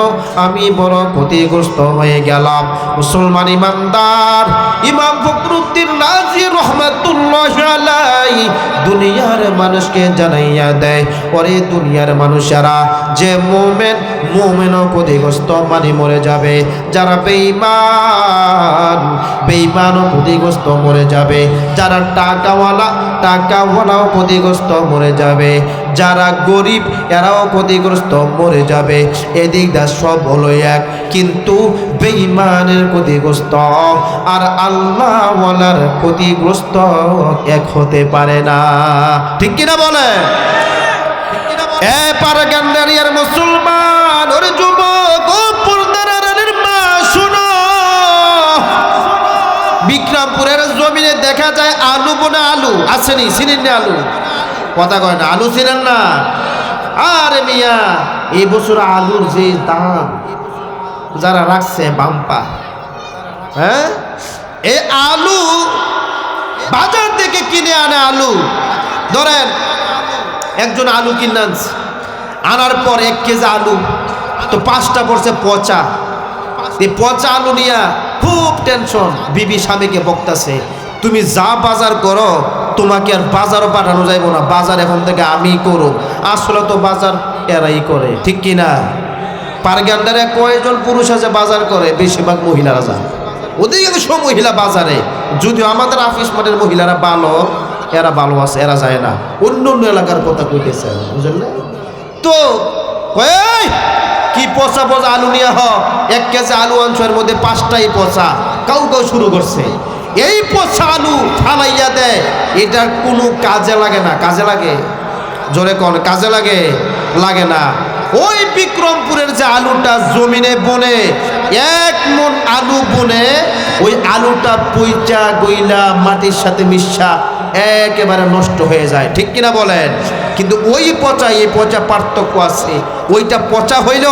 আমি বড় ক্ষতিগ্রস্ত হয়ে গেলাম। মুসলমান ইমানদার ইমাম ফখরুদ্দীন রাজি রহমাতুল্লাহ আলাইহি দুনিয়ার মানুষকে জানাইয়া দেয়, পরে দুনিয়ার মানুষেরা যে মুমিন, মুমিনও ক্ষতিগ্রস্ত মানে মরে যাবে। যারা বেঈমান, বেঈমানও ক্ষতিগ্রস্ত মরে যাবে। যারা টাকাওয়ালা, টাকাওয়ালাও ক্ষতিগ্রস্ত মরে যাবে। যারা গরিব এরাও ক্ষতিগ্রস্ত মরে যাবে। এদিকটা সব হলো এক, কিন্তু বেঈমানের ক্ষতিগ্রস্ত আর আল্লাহওয়ালার ক্ষতিগ্রস্ত এক হতে পারে না। ঠিক কিনা বলে? এ পারগান্ডারিয়ার মুসলমান, ওরে যুবক, ও পর্দারানের মা, শুনো, বিক্রমপুরের জমিনে দেখা যায় আলু বোনা, আলু আসেনি, চিনেন না? আলু কথা কয় না, আলু চিনেন না? আরে মিয়া, এই বছর আলুর যে দাম যারা রাখছে বাম্পা, হ্যাঁ, এই আলু বাজার থেকে কিনে আনে। আলু ধরেন একজন আলু কিনে আনছে, আনার পর 1 কেজি আলু তো 5টা পড়ছে পচা। এই পচা আলু নিয়ে খুব টেনশন, বিবি স্বামীকে বকতাছে, তুমি যা বাজার করো তোমাকে আর বাজারও পাঠানো যাইব না, বাজার এখন থেকে আমি করো। আসলে তো বাজার এরাই করে, ঠিক কিনা? পারগান্ডারে কয়জন পুরুষ আছে বাজার করে? বেশিরভাগ মহিলারা যায়, ওদিকে সব মহিলা বাজারে। যদিও আমাদের আফিস মাঠের মহিলারা ভালো, এরা ভালো আছে, এরা যায় না। অন্য অন্য এলাকার কথা কইতেছে, বুঝলেন না? তো কি পচা পচা আলু নিয়ে 1 কেজি আলু আনছের মধ্যে 5টাই পচা। কাউ কাউ শুরু করছে এই পচা আলু ফালাইয়া দেয়, এটা কোনো কাজে লাগে না। কাজে লাগে? জোরে কোন কাজে লাগে? লাগে না। ওই বিক্রমপুরের যে আলুটা জমিনে বনে, 1 মণ আলু বনে, ওই আলুটা পইচা গইলা মাটির সাথে মিশা একেবারে নষ্ট হয়ে যায়, ঠিক কিনা বলেন? কিন্তু ওই পচা এই পচা পার্থক্য আছে। ওইটা পচা হইল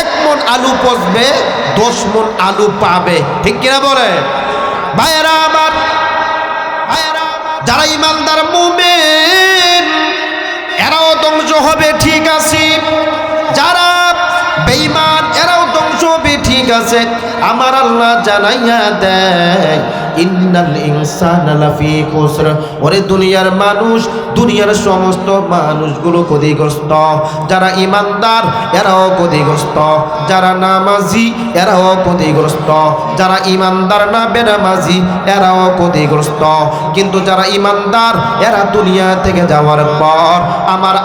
1 মণ আলু পচবে, 10 মণ আলু পাবে, ঠিক কিনা বলেন? ভাইয়েরা আমার, যারা ইমানদার মুমিন এরাও ধ্বংস হবে, ঠিক আছে। যারা বেঈমান এরাও ধ্বংস হবে, ঠিক আছে। আমার আল্লাহ জানাইয়া দেয়, ইন্নাল ইনসানা লাফি খুসর। ওরে দুনিয়ার মানুষ, দুনিয়ার সমস্ত মানুষগুলো ক্ষতিগ্রস্ত। যারা ইমানদার এরাও ক্ষতিগ্রস্ত, যারা নামাজি এরাও ক্ষতিগ্রস্ত, যারা ইমানদার না বেনামাজি এরাও ক্ষতিগ্রস্ত। কিন্তু যারা ইমানদার এরা দুনিয়া থেকে যাওয়ার পর আমার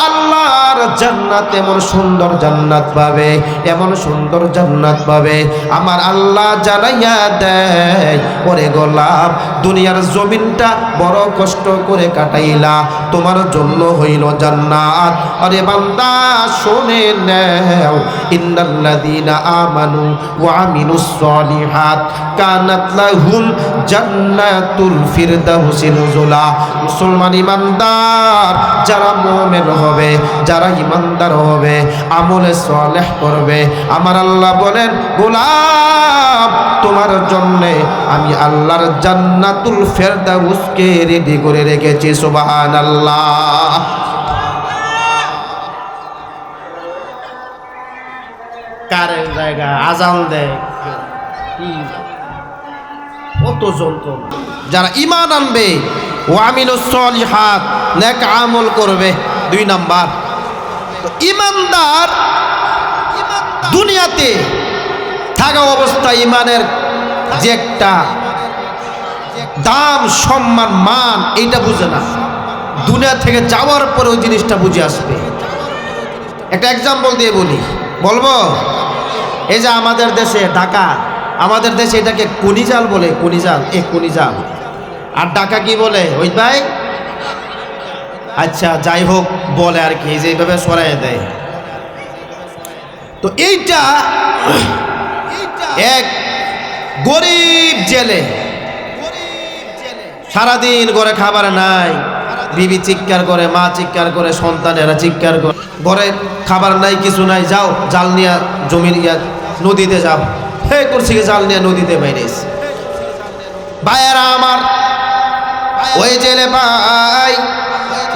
আল্লাহর জান্নাত, এমন সুন্দর জান্নাত পাবে, এমন সুন্দর জান্নাত পাবে। আমার আল্লাহ জানাইয়া দেয়, ওরে গোলাম দুনিয়ার জমিনটা বড় কষ্ট করে কাটাইলা, তোমার জন্য হইল জান্নাত। আরে বান্দা শুনে নাও, ইন্নাল্লাযীনা আমানু ওয়া আমিলুস সলিহাত কানাত লাহুম জান্নাতুল ফিরদাউসি নুজুলা। মুসলমান ইমানদার যারা মুমিন হবে, যারা ইমানদার হবে, আমলে সালেহ করবে, আমার আল্লাহ বলেন গোলাম তোমার জন্য আমি আল্লাহর জান্নাতুল ফিরদাউসকে রেডি করে রেখেছি। সুবহানাল্লাহ। কারের জায়গা আজান দেয়, কত যন্ত্রণা। যারা ঈমান আনবে, ওয়া আমিলুস সলিহাত, নেক আমল করবে। 2 নাম্বার, তো ঈমানদার দুনিয়াতে থাকা অবস্থায় ঈমানের যে একটা দাম, সম্মান, মান, এইটা বুঝে না। দুনিয়া থেকে যাওয়ার পরে ওই জিনিসটা বুঝে আসবে। একটা এক্সাম্পল দিয়ে বলবো, এই যে আমাদের দেশে ঢাকা, আমাদের দেশে এটাকে কুনিজাল বলে, কুনিজাল, কুনিজাল। আর ঢাকা কি বলে ওই ভাই? আচ্ছা যাই হোক বলে আর কি, যেভাবে সরাই দেয়। তো এইটা এক গরিব জেলে, সারাদিন ঘরে খাবার নাই, বিবি চিৎকার করে, মা চিৎকার করে, সন্তানেরা চিৎকার করে, ঘরে খাবার নাই, কিছু নাই, যাও জাল নিয়ে জমি নিয়ে নদীতে যাও। হে করছি জাল নিয়ে নদীতে বাইরেস। ভাইয়েরা আমার, ওই জেলে ভাই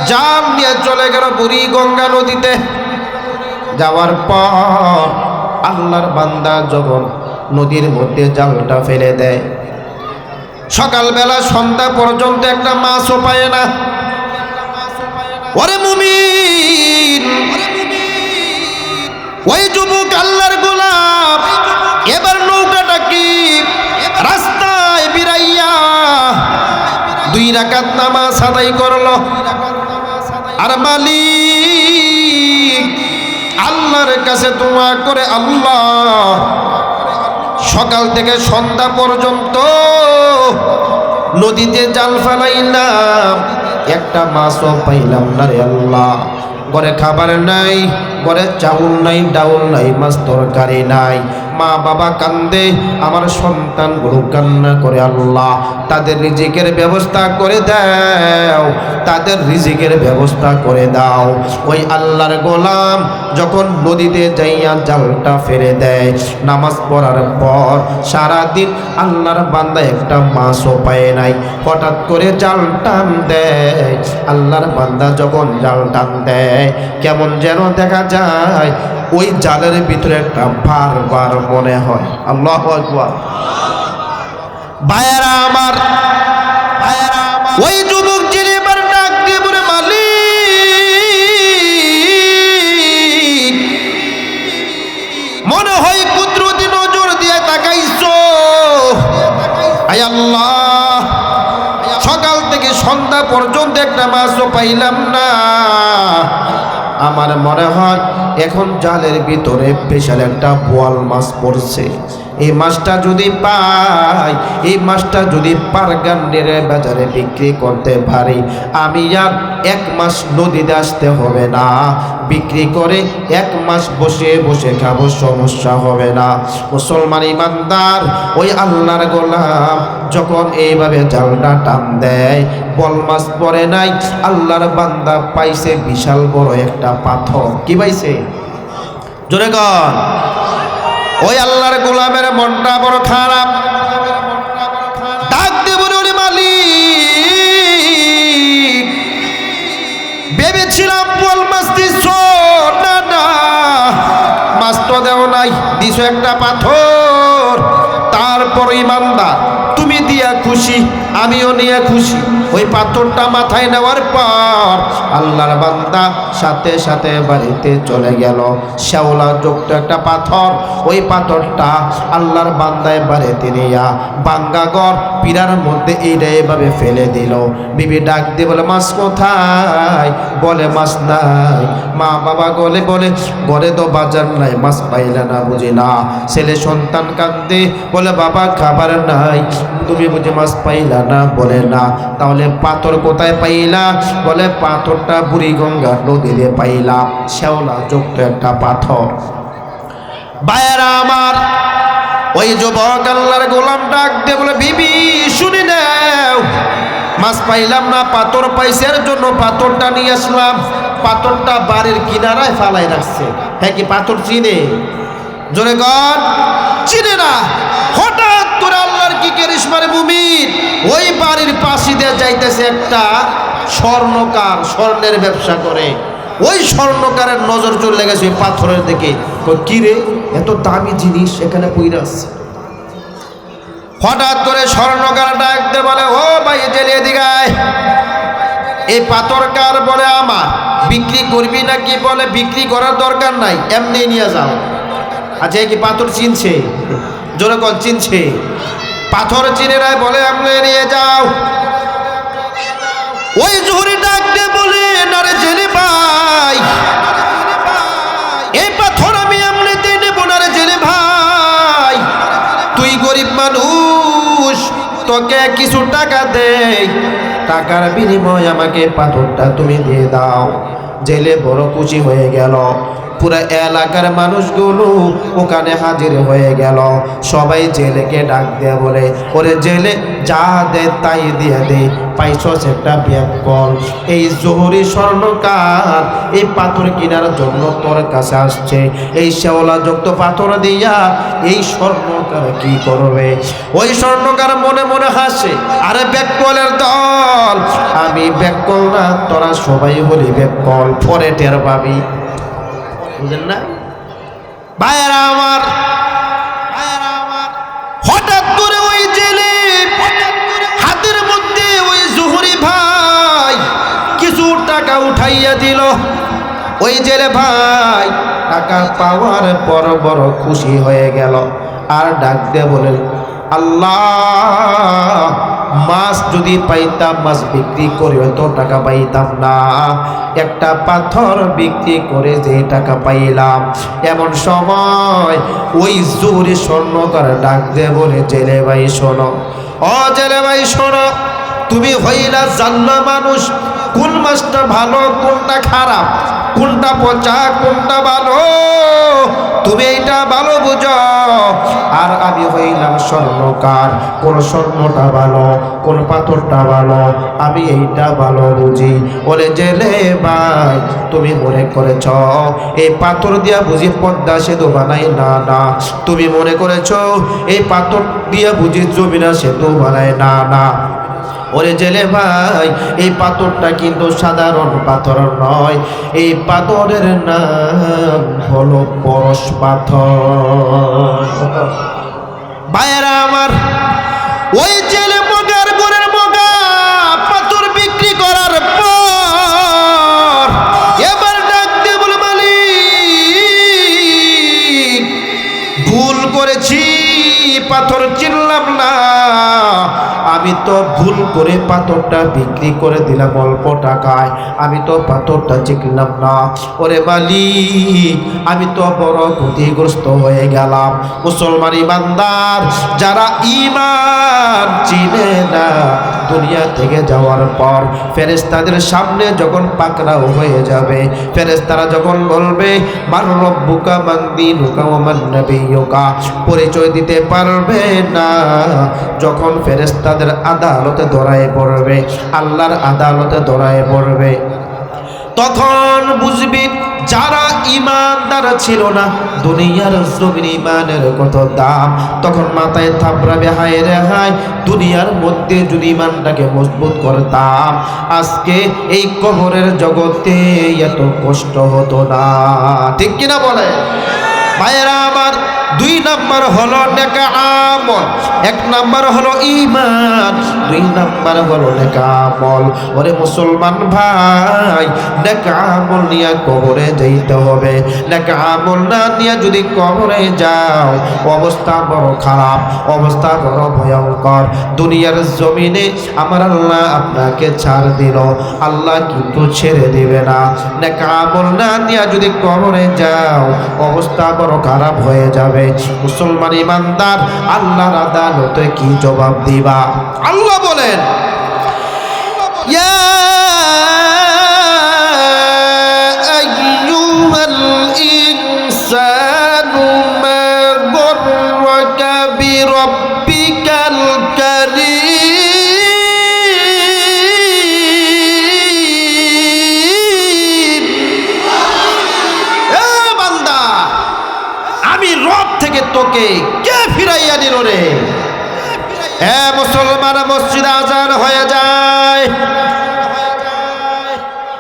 জাল নিয়ে চলে গেল বুড়ি গঙ্গা নদীতে। যাওয়ার পর আল্লাহর বান্দা যখন নদীর মধ্যে জালটা ফেলে দেয়, সকালবেলা সন্ধ্যা পর্যন্ত একটা মাছও পায় না। ওরে মুমিন, ওই যুবক আল্লাহর গোলাম এবার নৌকাটা কি রাস্তায় বিরাইয়া 2 রাকাত নামাজ আদায় করলো। আর মালিক আল্লাহর কাছে দোয়া করে, আল্লাহ সকাল থেকে সন্ধ্যা পর্যন্ত নদীতে জাল ফেলাইলাম, একটা মাছও পাইলাম না রে আল্লাহ। ঘরে খাবার নাই, ঘরে চাউল নাই, ডাউল নাই, মাছ তরকারি নাই। মা বাবা কান্দে, আমার সন্তানগুলো কান্না করে, আল্লাহ তাদের রিজিকের ব্যবস্থা করে দাও, তাদের রিজিকের ব্যবস্থা করে দাও। ওই আল্লাহর গোলাম যখন নদীতে যাইয়া জালটা ফেলে দেয়, নামাজ পড়ার পর সারাদিন আল্লাহর বান্দা একটা মাছও পায় নাই। হঠাৎ করে জাল টান দেয়, আল্লাহর বান্দা যখন জাল টান দেয়, কেমন যেন দেখা যায় ওই জালের ভিতরে একটা বারবার মনে হয়। আল্লাহু আকবার। ভাইয়েরা আমার, ওই যুবক জেলে এবার ডাক দিয়ে বলে, মালিক মনে হয় কুদরতি নজর দিয়ে তাকাইছো। আয় আল্লাহ, সকাল থেকে সন্ধ্যা পর্যন্ত একটা মাছও পাইলাম না। আমার মনে হয় এখন জালের ভিতরে বিশাল একটা বোয়াল মাছ পড়ছে। এই মাছটা যদি পাই, এই মাছটা যদি পারগান্ডের বাজারে বিক্রি করতে পারি, আমি আর 1 মাস নদীতে আসতে হবে না। বিক্রি করে 1 মাস বসে বসে খাবো, সমস্যা হবে না। মুসলমান ইমানদার, ওই আল্লাহর গোলাম যখন এইভাবে জালটা টান দেয়, বল মাছ পড়ে নাই, আল্লাহর বান্দা পাইছে বিশাল বড় একটা পাথর। কি পাইছে? জোরে কর। ওই আল্লাহর গোলামের মনটা বড় খারাপ, ডাক দিয়ে বলে, ওরে মালিক ভেবেছিলাম বল মাছ দিছ, না না মাছ তো দেও নাই, দিছ একটা পাথর। তার বড় ইমানদার, তুমি দিয়া খুশি, আমিও নিয়ে খুশি। ওই পাথরটা মাথায় নেওয়ার পর আল্লাহর বান্দা সাথে সাথে বাড়িতে চলে গেল। শ্যাওলা যুক্ত একটা পাথর, ওই পাথরটা আল্লাহর বান্দায় বাড়িতে নিয়া বাঙ্গাগর পিরার মধ্যে এইটা এভাবে ফেলে দিল। বিবি ডাক দিয়ে বলে, মাছ কোথায়? বলে মাছ নাই। মা বাবা গলে বলে, ঘরে তো বাজার নাই, মাছ পাইলে না বুঝি না। ছেলে সন্তান কাঁদে, বলে বাবা খাবার নাই। তুমি বুঝি মাছ পাইলা না? বলে না। তাহলে পাথর কোথায় পাইলা? বলে পাথরটা বুড়িগঙ্গা নদীতে পাইলাম, শ্যাওলা যুক্ত একটা পাথর। ভাইয়েরা আমার, ওই যুবক আল্লাহর গোলাম ডাক দিয়ে বলে, বিবি শুনি নাও, মাছ পাইলাম না, পাথর পাইছে, এর জন্য পাথরটা নিয়ে আসলাম। পাথরটা বাড়ির কিনারায় ফালাই রাখছে। হ্যাঁ, কি পাথর চিনে? জোরে গণ চিনে না। হঠাৎ করে আল্লাহর কি কারিশমার মুমিন, ওই বাড়ির পাশে দিয়ে যাইতেছে একটা স্বর্ণকার, স্বর্ণের ব্যবসা করে। ওই স্বর্ণকারের নজর চলে গেছে ওই পাথরের দিকে। কি রে, এত দামি জিনিস এখানে পইরা আছে। হঠাৎ করে স্বর্ণকার ডাকতে বলে, ও ভাই জেলে দিগায়, এই পাথর কার? বলে আমার। বিক্রি করবি নাকি? বলে বিক্রি করার দরকার নাই, এমনি নিয়ে যাও। আচ্ছা, কি পাথর চিনছে? জোরে কোন চিনছে? পাথর চিনে নাই, বলে এমনি নিয়ে যাও। ওই জহুরি ডাক দিয়ে বলে, না রে জেলে ভাই, এই পাথর আমি এমনিতে নেব না রে জেলে ভাই। তুই গরিব মানুষ, তোকে কিছু টাকা দেই, টাকার বিনিময়ে আমাকে পাথরটা তুমি দিয়ে দাও। জেলে বড় খুশি হয়ে গেল। পুরো এলাকার মানুষগুলো ওখানে হাজির হয়ে গেল। সবাই জেলেকে ডাক দিয়ে বলে, ওরে জেলে যা দে তাই দিয়ে দে, পাইছস একটা ব্যাকল। এই জহুরি স্বর্ণকার এই পাথর কেনার জন্য তোর কাছে আসছে। এই শ্যাওলা যুক্ত পাথর দিয়া এই স্বর্ণকার কি করবে? ওই স্বর্ণকার মনে মনে হাসে, আরে ব্যাকলের দল, আমি ব্যাকল না, তোরা সবাই বলি ব্যাকল, পরে টের পাবি। বুঝেন না ভাইয়েরা আমার? হঠাৎ করে ওই জেলে হাতের মধ্যে ওই জহুরি ভাই কিছু টাকা উঠাইয়া দিল। ওই জেলে ভাই টাকা পাওয়ার পর বড় খুশি হয়ে গেল। আর ডাক দিয়ে বলেন, আল্লাহ, মাছ যদি পাইতাম, মাছ বিক্রি করে তো টাকা পাইতাম না, একটা পাথর বিক্রি করে যে টাকা পাইলাম। এমন সময় ওই জহুরি স্বর্ণকার ডাক দিয়ে বলে, জেলে ভাই শোনো, ও জেলে ভাই শোনো, তুমি হইলা জানলা মানুষ, কোন মাছটা ভালো কোনটা খারাপ, কোনটা পচা কোনটা ভালো, তুমি এইটা ভালো বুঝো। আর আমি হইলাম স্বর্ণকার, কোন স্বর্ণটা ভালো কোন পাথরটা ভালো আমি এইটা ভালো বুঝি। বলে জেলে ভাই, তুমি মনে করেছ এই পাথর দিয়া বুঝি পদ্মা সেতু বানাই? না না, তুমি মনে করেছ এই পাথর দিয়া বুঝি যমুনা সেতু বানায়? না না। ওরে জেলে ভাই, এই পাথরটা কিন্তু সাধারণ পাথর নয়, এই পাথরের নাম হলো পরশ পাথর। ভাইয়েরা আমার, ওই জেলে মগার গোরের মগা পাথর বিক্রি করার পর এবার ডাক দিয়ে বলে, মালিক ভুল করেছি, পাথর চিনলাম না, আমি তো ভুল করে পাথরটা বিক্রি করে দিলাম অল্প টাকায়, আমি তো পাথরটা চিনলাম না। ওরে মালিক, আমি তো বড় ক্ষতিগ্রস্ত হয়ে গেলাম। মুসলমান ইমানদার যারা ইমান চিনে না, দুনিয়া থেকে যাওয়ার পর ফেরেশতাদের সামনে যখন পাকড়াও হয়ে যাবে, ফেরেশতারা যখন বলবে মান রব্বুকা মান দীনুকা ওয়া মান নাবিয়ুকা, পরিচয় দিতে পারবে না। যখন ফেরেশতাদের আদালতে ধরায় পড়বে, আল্লাহর আদালতে ধরায় পড়বে, তখন বুঝবি যারা ইমানদার ছিল না, দুনিয়ার জমিন ইমানের কত দাম। তখন মাথায় থাপড়াবে, হায় রে হায়, দুনিয়ার মধ্যে যদি ইমানটাকে মজবুত করতাম, আজকে এই কবরের জগতে এত কষ্ট হতো না। ঠিক কিনা বলে ভাইয়েরা আমার? দুই নাম্বার হলো নেক আমল। এক নাম্বার হলো ঈমান, দুই নাম্বার হলো নেক আমল। ওরে মুসলমান ভাই, নেক আমল নিয়ে কবরে যাইতে হবে। নেক আমল না নিয়ে যদি কবরে যাও, অবস্থা বড় খারাপ, অবস্থা বড় ভয়ঙ্কর। দুনিয়ার জমিনে আমার আল্লাহ আপনাকে ছাড় দিল, আল্লাহ কিন্তু ছেড়ে দিবে না। নেক আমল না নিয়ে যদি কবরে যাও, অবস্থা বড় খারাপ হয়ে যাবে। মুসলমান ইমানদার, আল্লাহর আদালতে কি জবাব দিবা? আল্লাহ বলেন, ইয়া আইয়ুহাল ইনসানু মা গররাকা বিরাব্বিকাল কারীম। এ বান্দা, আমি রব থেকে তোকে কে ফিরাইয়া দিল রে? হে মুসলমান, মসজিদে আজান হয়ে যায়,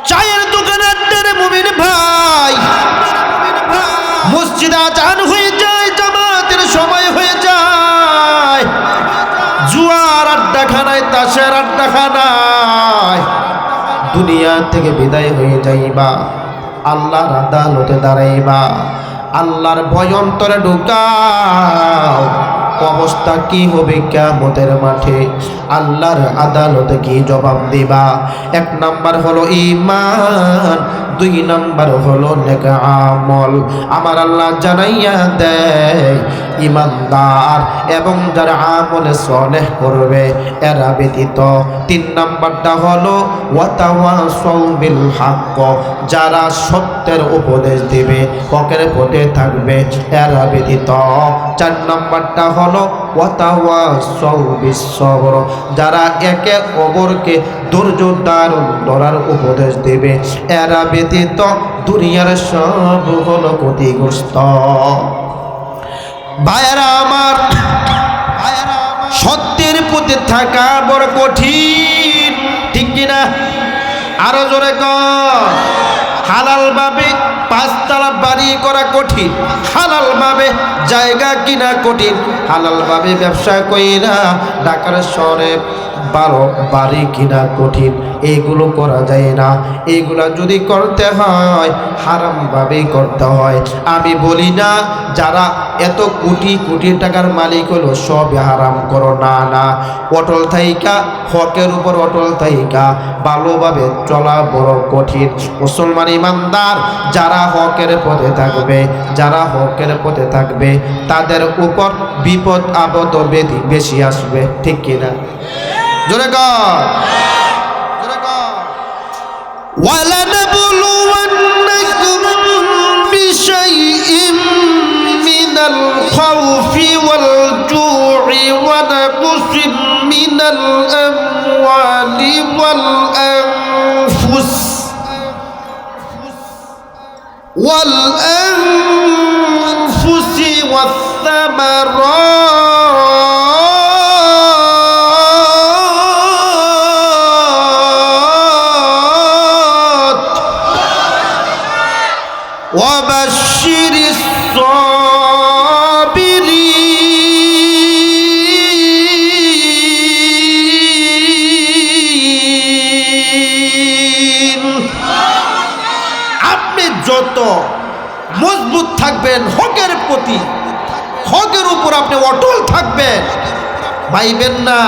চায়ের দোকানের মুমিন ভাই, মসজিদে আজান হয়ে যায়, জামাতের সময় হয়ে যায়, জুয়ার আড্ডাখানায়, তাসের আড্ডাখানায় দুনিয়া থেকে বিদায় হয়ে যাইবা, আল্লাহর আদালতে দাঁড়াইবা, আল্লাহর ভয় অন্তরে ঢুকাও। অবস্থা কি হবে কিয়ামতের মাঠে? আল্লাহর আদালতে কি জবাব দিবা? এক নাম্বার হলো ঈমান, দুই নাম্বার হলো নেক আমল। আমার আল্লাহ জানাইয়া দেয়, ইমানদার এবং যারা আমলে সলেহ করবে এরা ব্যতীত তিন নাম্বারটা হলো ওয়াতাওয়াসাউ বিল হক, যারা সত্যের উপদেশ দিবে, হকের পথে থাকবে এরা ব্যতীত চার নাম্বারটা হলো ওয়াতাওয়াসাউ বিস সবর, যারা একে অপরকে ধৈর্য ধারণ করার উপদেশ দেবে এরা ব্যতীত দুনিয়ার সব হলো ক্ষতিগ্রস্ত। ভাইয়েরা আমার, সত্যের পথে থাকা বড় কঠিন, ঠিক কিনা? আরো জোরে কর। হালাল ভাবে পাঁচতলা বাড়ি করা কঠিন, হালাল ভাবে জায়গা কিনা কঠিন, হালাল ভাবে ব্যবসা কইরা ঢাকার শহরে বারো বাড়ি কিনা কঠিন, এইগুলো করা যায় না। এইগুলা যদি করতে হয় হারাম ভাবেই করতে হয়। আমি বলি না যারা এত কোটি কোটি টাকার মালিক হলো সবই হারাম করো, না না, অটল থাইকা, হকের উপর অটল থাইকা ভালোভাবে চলা বড় কঠিন। মুসলমান ইমানদার যারা হকের পথে থাকবে, যারা হকের পথে থাকবে তাদের উপর বিপদ আপদ বেশি আসবে, ঠিক কিনা? জোরে কর। وَلَنَبْلُوَنَّكُمْ بِشَيْءٍ مِّنَ الْخَوْفِ وَالْجُوعِ وَنَقْصٍ مِّنَ الْأَمْوَالِ وَالْأَنفُسِ والثمرات وبشر الصابرين। আপনি যত মজবুত থাকবেন হকের প্রতি, হকের উপর আপনি অটল থাকবেন, ভাইবেন না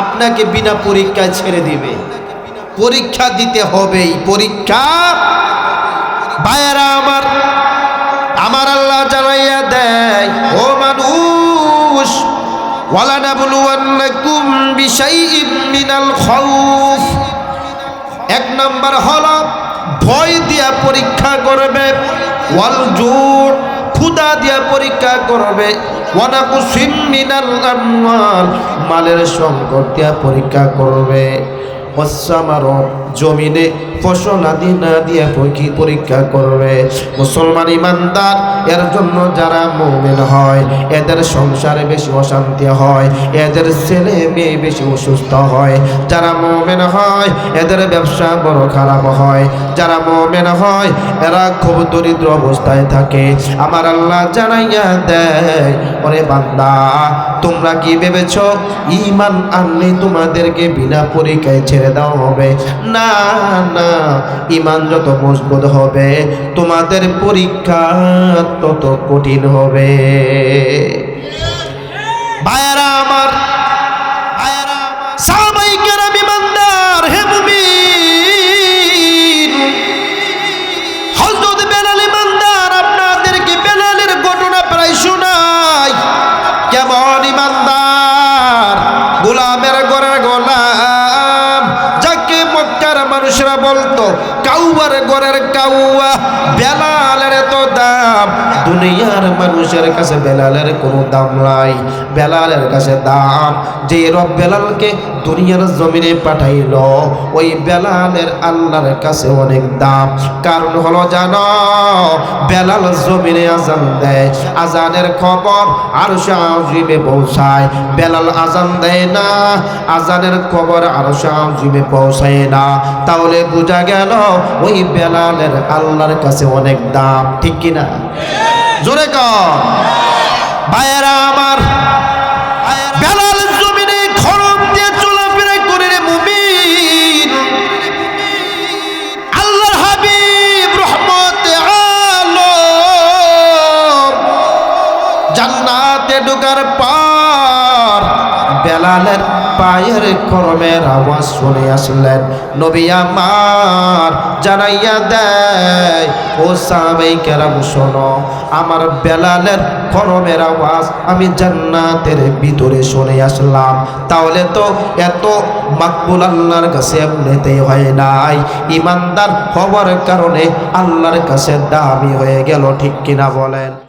আপনাকে বিনা পরীক্ষায় ছেড়ে দিবে। পরীক্ষা দিতে হবেই, পরীক্ষা। ভাইয়েরা আমার, আমার আল্লাহ জানাইয়া দেয়, ও মানুষ, ওয়ালানাবলুওয়ান্নাকুম বিশাইইম মিনাল খাউফ, এক নাম্বার হলো ভয় দিয়া পরীক্ষা করবে, ওয়াল জুর, ক্ষুধা দিয়া পরীক্ষা করবে, ওয়ানাকুসিম মিনাল আমওয়াল, মালের সংকট দিয়া পরীক্ষা করবে, ওয়াসসামার, জমিনে ফসল আদি না দিয়ে পরীক্ষা করবে। মুসলমান ইমানদার এর জন্য যারা মুমিন হয় এদের সংসারে বেশি অশান্তি হয়, এদের ছেলে মেয়ে বেশি অসুস্থ হয়। যারা মুমিন হয় এদের ব্যবসা বড় খারাপ হয়। যারা মুমিন হয় এরা খুব দরিদ্র অবস্থায় থাকে। আমার আল্লাহ জানাইয়া দেয়, ওরে বান্দা তোমরা কি ভেবেছ ঈমান আনলে তোমাদেরকে বিনা পরীক্ষায় ছেড়ে দেওয়া হবে? না না, ঈমান যত মজবুত হবে তোমাদের পরীক্ষা তত কঠিন হবে। ভাইয়েরা আমার, সাহাবায়ে কেরাম ঈমানদার, হে মুমিন, হযরত বেলাল ঈমানদার। আপনাদেরকে বেলালের ঘটনা প্রায় শোনাই। কেমন ঈমানদার, গোলামের ঘরের গোলাম, যাকে মক্কার মানুষরা বলতো কাউয়ার ঘরের কাউয়া। বেলালের এত দাম, দুনিয়ার মানুষের কাছে বেলালের কোনো দাম নাই। বেলালের কাছে দাম, যে রব বেলালকে দুনিয়ার জমিনে পাঠাইল ওই বেলালের আল্লাহর কাছে অনেক দাম। কারণ হলো জানো, বেলাল জমিনে আজান দেয়, আজানের খবর আরশে আজিমে পৌঁছায়। বেলাল আজান দেয় না, আজানের খবর আরশে আজিমে পৌঁছায় না। তাহলে বোঝা গেল ওই বেলালের আল্লাহর কাছে অনেক দাম। ঠিক কিনা? জোরে কর ভাইয়েরা আমার। বেলাল জমিনে খড়ম দিয়ে চলাফেরা করে রে মুমিন। আল্লাহর হাবিব রহমতে আলম জান্নাতে ঢোকার পর বেলালের পায়ের খড়মের আওয়াজ শুনে আসলেন। নবী আমার জানাইয়া দেয়, ও সাহাবায়ে কেরাম শোনো, আমার বেলালের খড়মের আওয়াজ আমি জান্নাতের ভিতরে শুনে আসলাম। তাহলে তো এত মাকবুল আল্লাহর কাছে এমনিতেই হয় নাই, ইমানদার হওয়ার কারণে আল্লাহর কাছে দামি হয়ে গেল। ঠিক কিনা বলেন?